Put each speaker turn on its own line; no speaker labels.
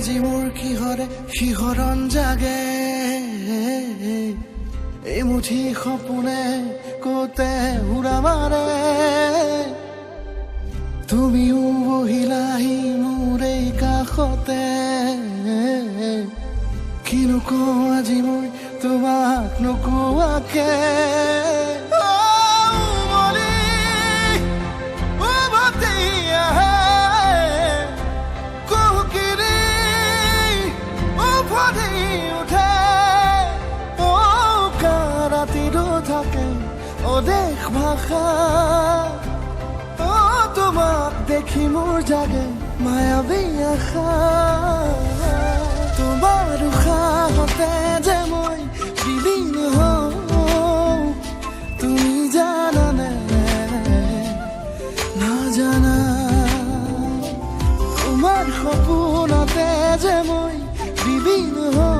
আজি মোৰ কিহৰে শিহৰণ জাগে এই মুঠি সপোনে কতে উৰা মাৰে তুমিও বহিলাহি মোৰ এই কাষতে কিনো কওঁ আজি মই তোমাক নোকোৱাকে দেশ ভাষা তোমাক দেখি মোৰ জাগে মায়াবী আশা তোমাৰ উশাহতে যে মই বিলীন হওঁ তুমি জানানে নাজানা তোমাৰ সপোনতে যে মই বিলীন হওঁ